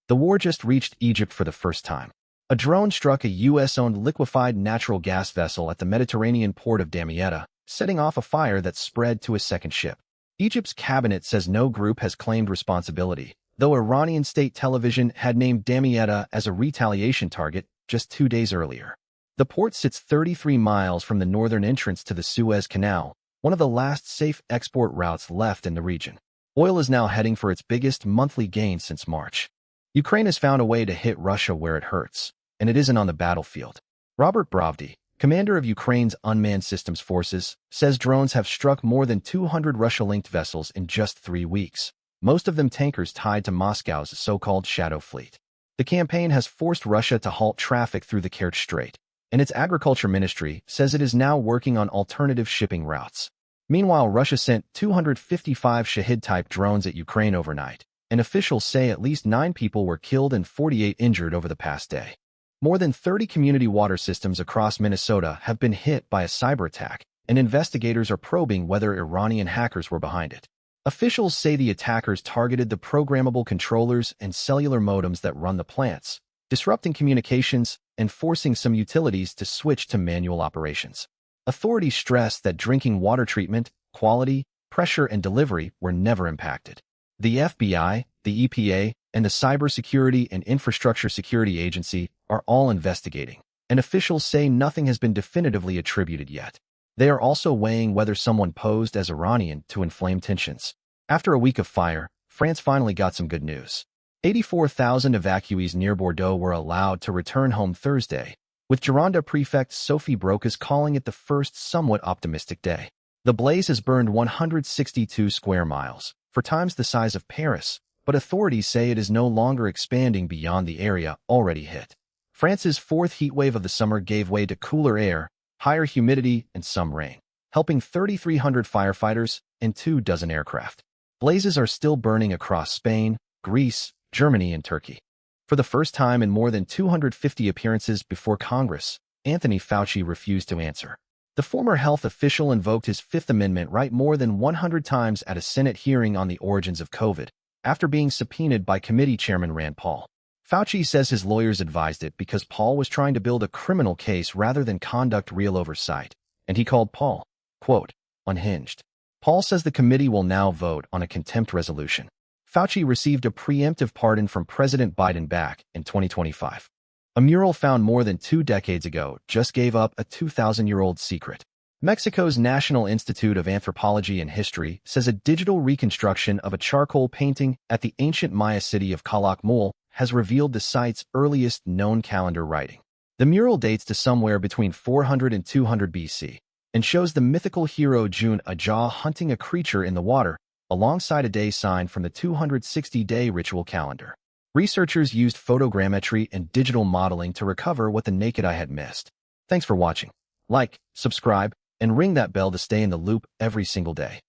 The war just reached Egypt for the first time. A drone struck a U.S.-owned liquefied natural gas vessel at the Mediterranean port of Damietta, setting off a fire that spread to a second ship. Egypt's cabinet says no group has claimed responsibility, though Iranian state television had named Damietta as a retaliation target just 2 days earlier. The port sits 33 miles from the northern entrance to the Suez Canal, one of the last safe export routes left in the region. Oil is now heading for its biggest monthly gain since March. Ukraine has found a way to hit Russia where it hurts, and it isn't on the battlefield. Robert Brovdy, commander of Ukraine's unmanned systems forces, says drones have struck more than 200 Russia-linked vessels in just 3 weeks, most of them tankers tied to Moscow's so-called Shadow Fleet. The campaign has forced Russia to halt traffic through the Kerch Strait, and its agriculture ministry says it is now working on alternative shipping routes. Meanwhile, Russia sent 255 Shahid-type drones at Ukraine overnight, and officials say at least 9 people were killed and 48 injured over the past day. More than 30 community water systems across Minnesota have been hit by a cyber attack, and investigators are probing whether Iranian hackers were behind it. Officials say the attackers targeted the programmable controllers and cellular modems that run the plants, disrupting communications and forcing some utilities to switch to manual operations. Authorities stress that drinking water treatment, quality, pressure, and delivery were never impacted. The FBI, the EPA, and the Cybersecurity and Infrastructure Security Agency are all investigating, and officials say nothing has been definitively attributed yet. They are also weighing whether someone posed as Iranian to inflame tensions. After a week of fire, France finally got some good news. 84,000 evacuees near Bordeaux were allowed to return home Thursday, with Gironde Prefect Sophie Brocas calling it the first somewhat optimistic day. The blaze has burned 162 square miles, 4 times the size of Paris, but authorities say it is no longer expanding beyond the area already hit. France's 4th heatwave of the summer gave way to cooler air, higher humidity, and some rain, helping 3,300 firefighters and 24 aircraft. Blazes are still burning across Spain, Greece, Germany, and Turkey. For the first time in more than 250 appearances before Congress, Anthony Fauci refused to answer. The former health official invoked his Fifth Amendment right more than 100 times at a Senate hearing on the origins of COVID, after being subpoenaed by committee chairman Rand Paul. Fauci says his lawyers advised it because Paul was trying to build a criminal case rather than conduct real oversight, and he called Paul, quote, unhinged. Paul says the committee will now vote on a contempt resolution. Fauci received a preemptive pardon from President Biden back in 2025. A mural found more than 2 decades ago just gave up a 2,000-year-old secret. Mexico's National Institute of Anthropology and History says a digital reconstruction of a charcoal painting at the ancient Maya city of Calakmul has revealed the site's earliest known calendar writing. The mural dates to somewhere between 400 and 200 BC and shows the mythical hero June Ajah hunting a creature in the water alongside a day sign from the 260-day ritual calendar. Researchers used photogrammetry and digital modeling to recover what the naked eye had missed. Thanks for watching. Like, subscribe, and ring that bell to stay in the loop every single day.